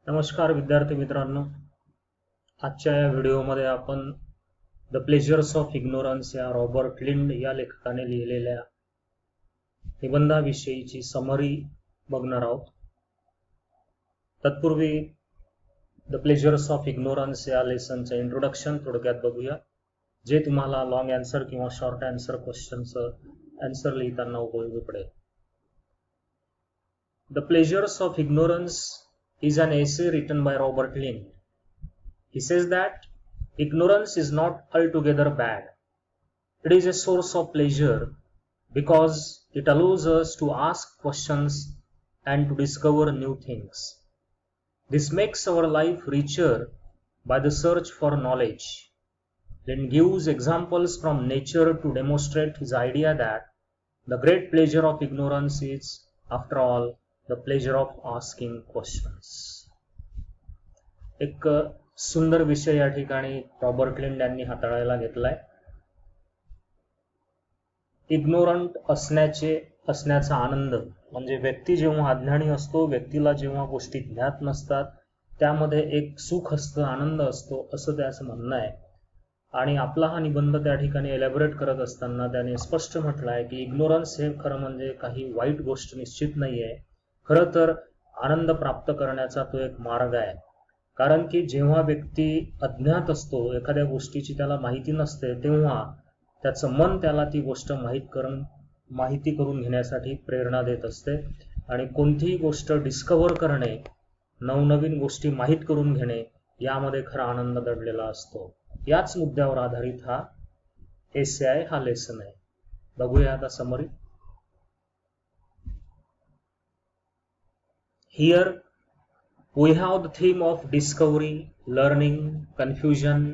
नमस्कार विद्यार्थी मित्रांनो, आजच्या या व्हिडिओमध्ये आपण द प्लेजर्स ऑफ इग्नोरन्स या रॉबर्ट लिंड या लेखकाने लिहिलेल्या निबंधाविषयीची समरी बघणार आहोत. तत्पूर्वी द प्लेजर्स ऑफ इग्नोरन्स या लेसनचं इंट्रोडक्शन थोडक्यात बघूया, जे तुम्हाला लॉंग आन्सर किंवा शॉर्ट आन्सर क्वेश्चनचं आन्सर लिहिताना उपयोगी पडेल. The pleasures of ignorance is an essay written by Robert Lind. He says that ignorance is not altogether bad. It is a source of pleasure because it allows us to ask questions and to discover new things. This makes our life richer by the search for knowledge. Lind gives examples from nature to demonstrate his idea that the great pleasure of ignorance is, after all, the pleasure of asking questions. एक सुंदर विषय या ठिकाणी Robert लिंड यांनी हाताळायला घेतलाय. Ignorant असण्याचा आनंद म्हणजे व्यक्ती जेव्हा अज्ञानी असतो, व्यक्तीला जेव्हा गोष्टी ज्ञात नसतात त्यामध्ये एक सुख असतं, आनंद असतो, असं त्याचं म्हणणं आहे. आणि आपला हा निबंध त्या ठिकाणी एलॅबोरेट करत असताना त्याने स्पष्ट म्हटलं आहे की इग्नोरन्स हे खरं म्हणजे काही वाईट गोष्ट निश्चित नाहीये. खरं तर आनंद प्राप्त करण्याचा तो एक मार्ग आहे. कारण की जेव्हा व्यक्ती अज्ञात असतो, एखाद्या गोष्टीची त्याला माहिती नसते, तेव्हा त्याचं मन त्याला ती गोष्ट माहिती करून घेण्यासाठी प्रेरणा देत असते. आणि कोणतीही गोष्ट डिस्कव्हर करणे, नवनवीन गोष्टी माहीत करून घेणे, यामध्ये खरा आनंद दडलेला असतो. याच मुद्द्यावर आधारित हा एसे आहे, हा लेसन आहे. बघूया आता summary. Here we have the theme of discovery, learning, confusion,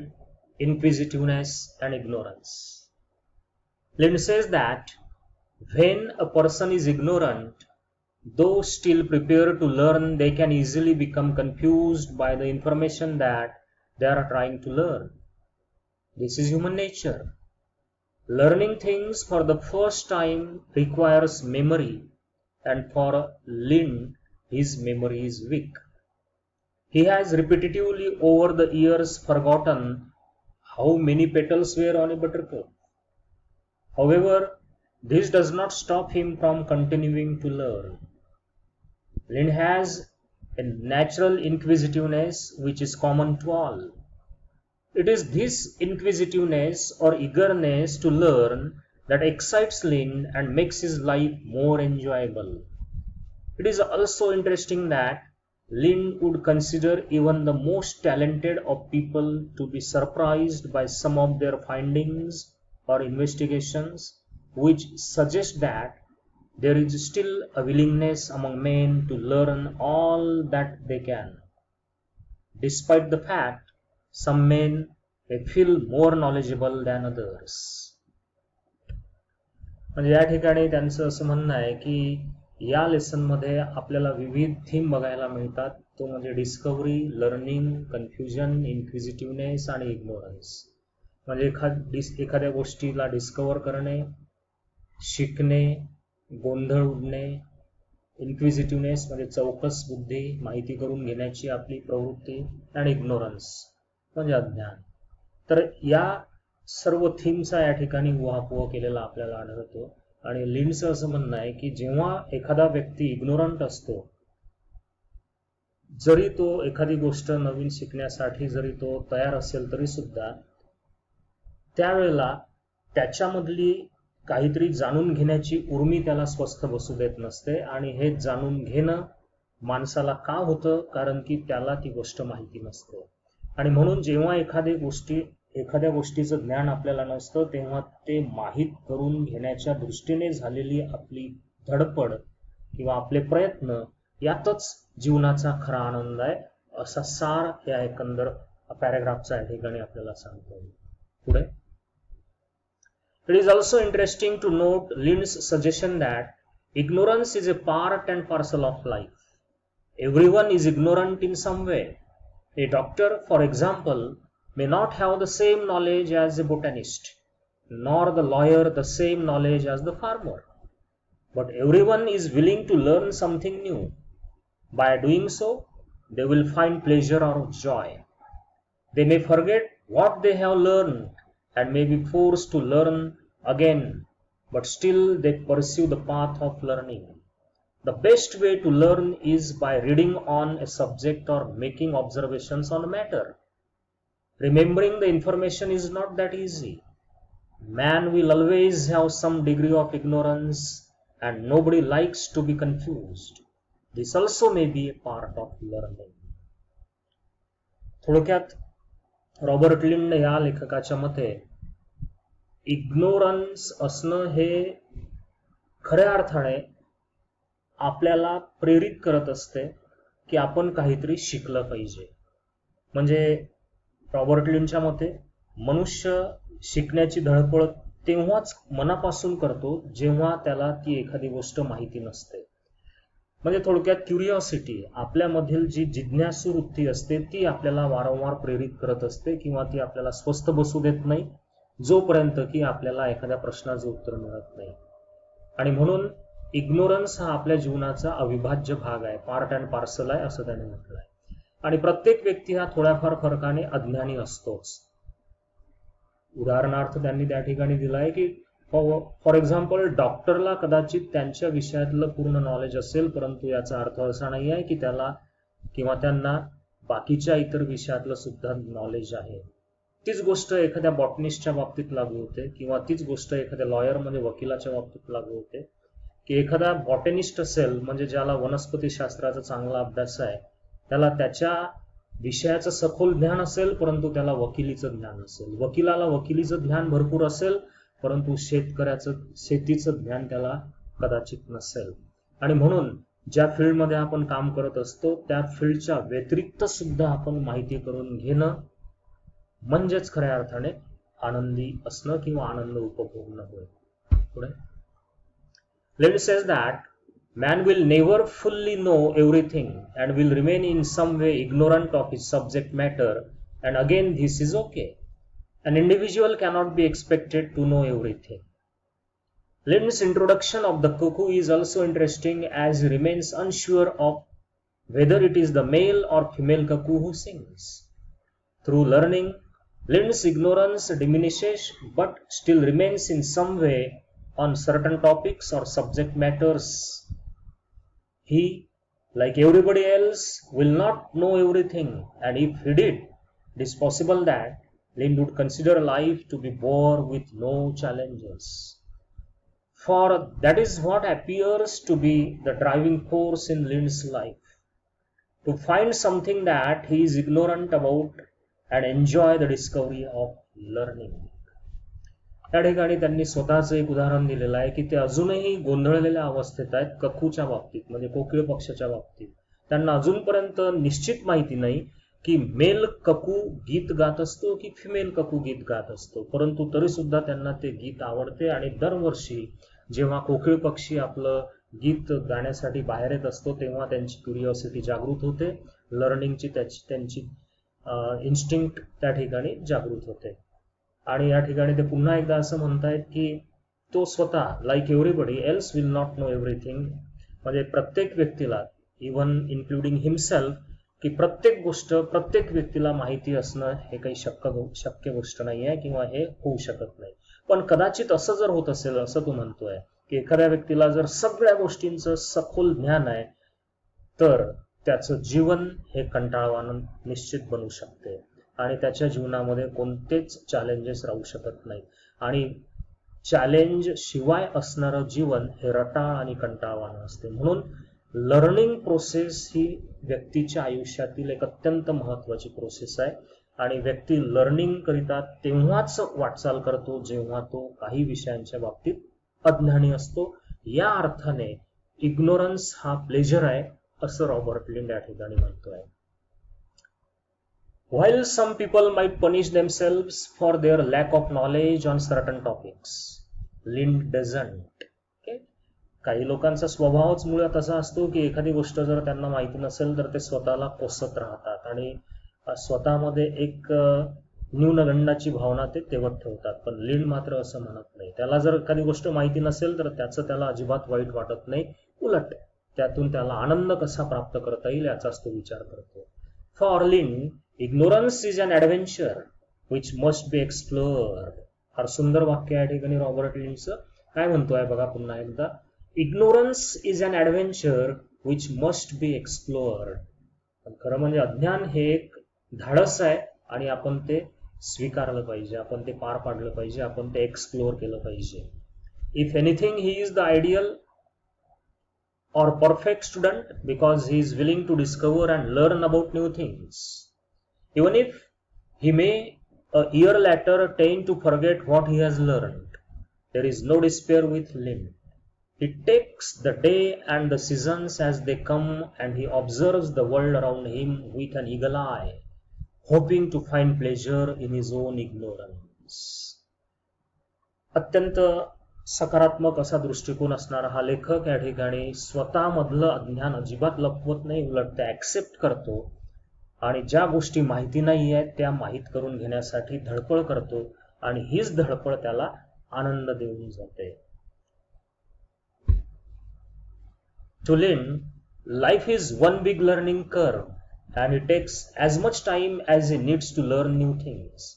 inquisitiveness and ignorance. Lind says that when a person is ignorant, though still prepared to learn, they can easily become confused by the information that they are trying to learn. This is human nature. Learning things for the first time requires memory, and for Lind, his memory is weak. He has repetitively over the years forgotten how many petals were on a buttercup. However, this does not stop him from continuing to learn. Lind has a natural inquisitiveness which is common to all. It is this inquisitiveness or eagerness to learn that excites Lind and makes his life more enjoyable. It is also interesting that Lind would consider even the most talented of people to be surprised by some of their findings or investigations, which suggest that there is still a willingness among men to learn all that they can, despite the fact some men may feel more knowledgeable than others. म्हणजे या ठिकाणी त्यांचं असं म्हणणं आहे की या lesson मध्ये आपल्याला विविध थीम बघायला मिळतात. तो म्हणजे डिस्कव्हरी, लर्निंग, कन्फ्युजन, इन्क्विजिटिव्हनेस आणि इग्नोरन्स. म्हणजे एखाद्या गोष्टीला डिस्कव्हर करणे, शिकणे, गोंधळ उडणे, इन्क्विजिटिव्हनेस म्हणजे चौकस बुद्धी, माहिती करून घेण्याची आपली प्रवृत्ती, आणि इग्नोरन्स म्हणजे अज्ञान. तर या सर्व थीमचा या ठिकाणी उहापोह केलेला आपल्याला आढळतो. आणि लिंडचं असं म्हणणं आहे की जेव्हा एखादा व्यक्ती इग्नोरंट असतो, जरी तो एखादी गोष्ट नवीन शिकण्यासाठी जरी तो तयार असेल तरी सुद्धा त्यावेळेला त्याच्यामधली काहीतरी जाणून घेण्याची उर्मी त्याला स्वस्थ बसू देत नसते. आणि हे जाणून घेणं माणसाला का होतं? कारण की त्याला ती गोष्ट माहिती नसते. आणि म्हणून जेव्हा एखाद्या गोष्टीचं ज्ञान आपल्याला नसतं, तेव्हा ते माहीत करून घेण्याच्या दृष्टीने झालेली आपली धडपड किंवा आपले प्रयत्न, यातच जीवनाचा खरा आनंद आहे, असा सार या एकंदर पॅराग्राफचा या ठिकाणी आपल्याला सांगतो. पुढे, it is also interesting to note Lynd's suggestion that ignorance is a part and parcel of life. Everyone is ignorant in some way. A doctor, for example, may not have the same knowledge as a botanist, nor the lawyer the same knowledge as the farmer. But everyone is willing to learn something new. By doing so, they will find pleasure or joy. They may forget what they have learned and may be forced to learn again, but still they pursue the path of learning. The best way to learn is by reading on a subject or making observations on a matter. Remembering the information is not that easy. Man will always have some degree of ignorance and nobody likes to be confused. This also may be a part of learning. थोडक्यात Robert लिंड या लेखकाच्या मते ignorance असणं हे खऱ्या अर्थाने आपल्याला प्रेरित करत असते की आपण काहीतरी शिकलं पाहिजे. म्हणजे रॉबर्ट लिंडच्या मते मनुष्य शिकण्याची धडपड तेव्हाच मनापासून करतो जेव्हा त्याला ती एखादी गोष्ट माहिती नसते. म्हणजे थोडक्यात क्युरिओसिटी, आपल्यामधील जी जिज्ञासू वृत्ती असते ती आपल्याला वारंवार प्रेरित करत असते किंवा ती आपल्याला स्वस्थ बसू देत नाही जोपर्यंत की आपल्याला एखाद्या प्रश्नाचं उत्तर मिळत नाही. आणि म्हणून इग्नोरन्स हा आपल्या जीवनाचा अविभाज्य भाग आहे, पार्ट अँड पार्सल आहे असं त्याने म्हटलं आहे. आणि प्रत्येक व्यक्ती हा थोड्याफार फरकाने अज्ञानी असतोच. उदाहरणार्थ त्यांनी त्या ठिकाणी दिलाय की फॉर एक्झाम्पल डॉक्टरला कदाचित त्यांच्या विषयातलं पूर्ण नॉलेज असेल, परंतु याचा अर्थ असा नाही आहे की त्याला किंवा त्यांना बाकीच्या इतर विषयातलं सुद्धा नॉलेज आहे. तीच गोष्ट एखाद्या बॉटनिस्टच्या बाबतीत लागू होते किंवा तीच गोष्ट एखाद्या लॉयर म्हणजे वकिलाच्या बाबतीत लागू होते की एखादा बॉटनिस्ट असेल म्हणजे ज्याला वनस्पती शास्त्राचा चांगला अभ्यास आहे, त्याला त्याच्या विषयाचं सखोल ज्ञान असेल परंतु त्याला वकिलीचं ज्ञान नसेल. वकिलाला वकिलीचं ज्ञान भरपूर असेल परंतु शेतकऱ्याचं शेतीचं ज्ञान त्याला कदाचित नसेल. आणि म्हणून ज्या फील्डमध्ये आपण काम करत असतो त्या फील्डच्या व्यतिरिक्त सुद्धा आपण माहिती करून घेणं म्हणजेच खऱ्या अर्थाने आनंदी असणं किंवा आनंद उपभोगणं होय. पुढे Lind says that man will never fully know everything and will remain in some way ignorant of his subject matter, and again this is okay. An individual cannot be expected to know everything. Lind's introduction of the cuckoo is also interesting as he remains unsure of whether it is the male or female cuckoo who sings. Through learning, Lind's ignorance diminishes but still remains in some way on certain topics or subject matters. He, like everybody else, will not know everything, and if he did, it is possible that Lind would consider life to be bore with no challenges. For that is what appears to be the driving force in Lind's life, to find something that he is ignorant about and enjoy the discovery of learning. त्या ठिकाणी त्यांनी स्वतःचं एक उदाहरण दिलेलं आहे की ते अजूनही गोंधळलेल्या अवस्थेत आहेत ककूच्या बाबतीत, म्हणजे कोकिळ पक्षाच्या बाबतीत. त्यांना अजूनपर्यंत निश्चित माहिती नाही की मेल ककू गीत गात असतो की फिमेल ककू गीत गात असतो, परंतु तरी सुद्धा त्यांना ते गीत आवडते. आणि दरवर्षी जेव्हा कोकिळ पक्षी आपलं गीत गाण्यासाठी बाहेर येत असतो तेव्हा त्यांची क्युरिओसिटी जागृत होते, लर्निंगची त्यांची इन्स्टिंक्ट त्या ठिकाणी जागृत होते. आणि या ठिकाणी ते पुन्हा एकदा असं म्हणतायत की तो स्वतः like everybody else will not know everything, म्हणजे प्रत्येक व्यक्तीला इव्हन इन्क्लुडिंग हिमसेल्फ की प्रत्येक गोष्ट प्रत्येक व्यक्तीला माहिती असणं हे काही शक्य गोष्ट नाही आहे किंवा हे होऊ शकत नाही. पण कदाचित असं जर होत असेल असं तो म्हणतोय की एखाद्या व्यक्तीला जर सगळ्या गोष्टींचं सखोल ज्ञान आहे तर त्याचं जीवन हे कंटाळवाणं निश्चित बनू शकते आणि त्याच्या जीवनामध्ये कोणतेच चॅलेंजेस राहू शकत नाही. आणि चॅलेंज शिवाय असणारं जीवन हे रटाळ आणि कंटाळवाणं असते. म्हणून लर्निंग प्रोसेस ही व्यक्तीच्या आयुष्यातील एक अत्यंत महत्वाची प्रोसेस आहे आणि व्यक्ती लर्निंग करिता तेव्हाच वाटचाल करतो जेव्हा तो काही विषयांच्या बाबतीत अज्ञानी असतो. या अर्थाने इग्नोरन्स हा प्लेजर आहे असं रॉबर्ट लिंड या ठिकाणी म्हणतोय. While some people might punish themselves for their lack of knowledge on certain topics, Lind doesn't. Okay? काही लोकांचा स्वभावच मुळात असा असतो की एखादी गोष्ट जर त्यांना माहिती नसेल तर ते स्वतःला कोसत राहतात आणि स्वतःमध्ये एक न्यूनगंडाची भावना ते तेवत ठेवतात. पण लिंड मात्र असं म्हणत नाही. त्याला जर एखादी गोष्ट माहिती नसेल तर त्याचं त्याला अजिबात वाईट वाटत नाही, उलट त्यातून त्याला आनंद कसा प्राप्त करता येईल याचाच तो विचार करतो. For Lynd ignorance is an adventure which must be explored. फार सुंदर वाक्य या ठिकाणी रॉबर्ट लिनचं. काय म्हणतोय बघा पुन्हा एकदा. Ignorance is an adventure which must be explored. खरं म्हणजे अज्ञान हे एक धाडस आहे आणि आपण ते स्वीकारलं पाहिजे, आपण ते पार पाडलं पाहिजे, आपण ते एक्सप्लोअर केलं पाहिजे. If anything he is the ideal or perfect student because he is willing to discover and learn about new things. Even if he may a year later tend to forget what he has learned, there is no despair with him. He takes the day and the seasons as they come and he observes the world around him with an eagle eye, hoping to find pleasure in his own ignorance. अत्यंत सकारात्मक असा दृष्टिकोन असणारा हा लेखक या ठिकाणी स्वतःमधलं अज्ञान अजिबात लपवत नाही, उलट ते ऍक्सेप्ट करतो आणि ज्या गोष्टी माहिती नाही आहेत त्या माहीत करून घेण्यासाठी धडपड करतो आणि हीच धडपड त्याला आनंद देऊन जाते. To Lin life is one big learning curve and it takes as much time as it needs to learn new things.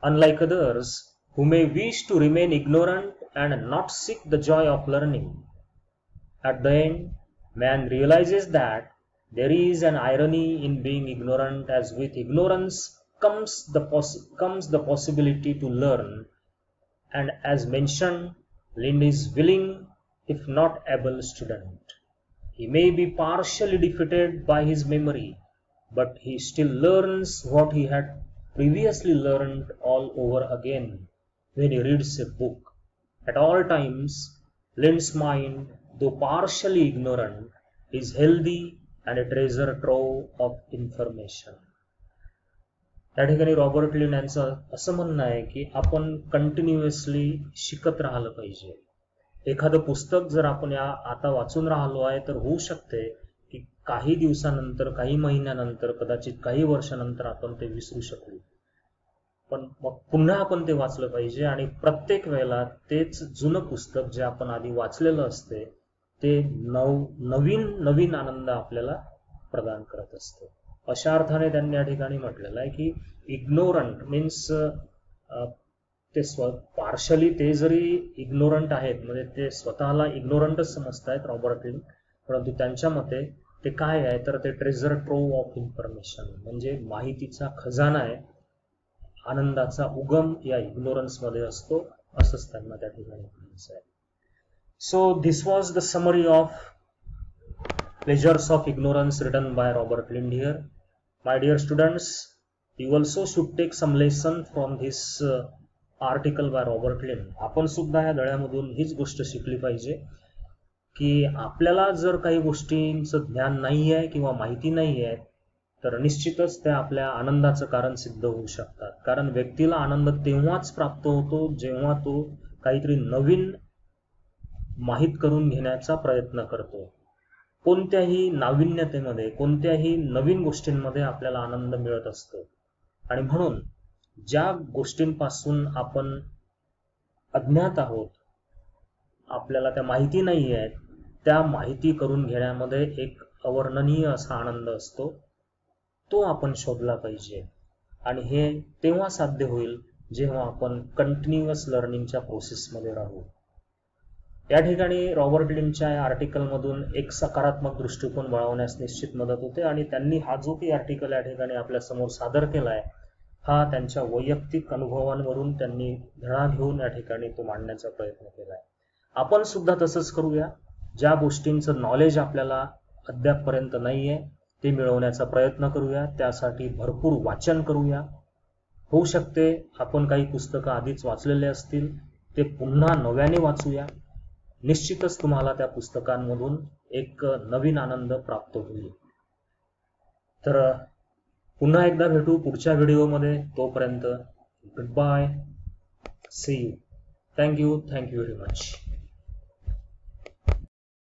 Unlike others who may wish to remain ignorant and not seek the joy of learning. At the end, man realizes that there is an irony in being ignorant, as with ignorance comes the possibility to learn. And as mentioned, Lind is willing, if not able, student. He may be partially defeated by his memory, but he still learns what he had previously learned all over again. When he reads a book, at all times, Lind's mind, though partially ignorant, is healthy and a treasure trove of information. या ठिकाणी Robert लिन यांचं असं म्हणणं आहे की आपण continuously शिकत राहिलं पाहिजे. एखादं पुस्तक जर आपण आता वाचून राहिलो आहे तर होऊ शकते की काही दिवसानंतर, काही महिन्यानंतर, कदाचित काही वर्षानंतर आपण ते विसरू शकू, पण मग पुन्हा आपण ते वाचलं पाहिजे आणि प्रत्येक वेळेला तेच जुनं पुस्तक जे आपण आधी वाचलेलं असते ते नवीन आनंद आपल्याला प्रदान करत असते. अशा अर्थाने त्यांनी या ठिकाणी म्हटलेलं आहे की इग्नोरंट मीन्स ते पार्शली ते जरी इग्नोरंट आहेत, म्हणजे ते स्वतःला इग्नोरंटच समजतायत रॉबर्ट लिन, परंतु त्यांच्या मते ते काय आहे तर ते ट्रेझर ट्रोव्ह ऑफ इन्फॉर्मेशन, म्हणजे माहितीचा खजाना आहे, आनंदाचा उगम या इग्नोरन्स मध्ये असतो, असंच त्यांना त्या ठिकाणी म्हणायचं आहे. So this was the summary of pleasures of ignorance written by Robert Lynd here. My dear students, you also should take some lesson from this article by Robert Lynd. आपण सुद्धा या धड्यामधून हीच गोष्ट शिकली पाहिजे की आपल्याला जर काही गोष्टींचं ज्ञान नाही आहे किंवा माहिती नाही आहे तर निश्चितच त्या आपल्या आनंदाचं कारण सिद्ध होऊ शकतात. कारण व्यक्तीला आनंद तेव्हाच प्राप्त होतो जेव्हा तो काहीतरी नवीन माहीत करून घेण्याचा प्रयत्न करतो. कोणत्याही नाविन्यतेमध्ये, कोणत्याही नवीन गोष्टींमध्ये आपल्याला आनंद मिळत असतो. आणि म्हणून ज्या गोष्टींपासून आपण अज्ञात आहोत, आपल्याला त्या माहिती नाही आहेत, त्या माहिती करून घेण्यामध्ये एक अवर्णनीय असा आनंद असतो, तो आपण शोधला पाहिजे. आणि हे तेव्हा साध्य होईल जेव्हा आपण कंटिन्युअस लर्निंगच्या प्रोसेसमध्ये राहू. या ठिकाणी रॉबर्ट लिंडच्या या आर्टिकलमधून एक सकारात्मक दृष्टिकोन वळवण्यास निश्चित मदत होते आणि त्यांनी हा जो काही आर्टिकल या ठिकाणी आपल्या समोर सादर केलाय हा त्यांच्या वैयक्तिक अनुभवांवरून त्यांनी धडा घेऊन या ठिकाणी तो मांडण्याचा प्रयत्न केलाय. आपण सुद्धा तसंच करूया. ज्या गोष्टींचं नॉलेज आपल्याला अद्यापपर्यंत नाहीये ते मिळवण्याचा प्रयत्न करूया. त्यासाठी भरपूर वाचन करूया. होऊ शकते आपण काही पुस्तकं आधीच वाचलेले असतील, ते पुन्हा नव्याने वाचूया. निश्चितच तुम्हाला त्या पुस्तकांमधून एक नवीन आनंद प्राप्त होईल. तर पुन्हा एकदा भेटू पुढच्या व्हिडिओमध्ये. तोपर्यंत goodbye, see you. Thank you very much.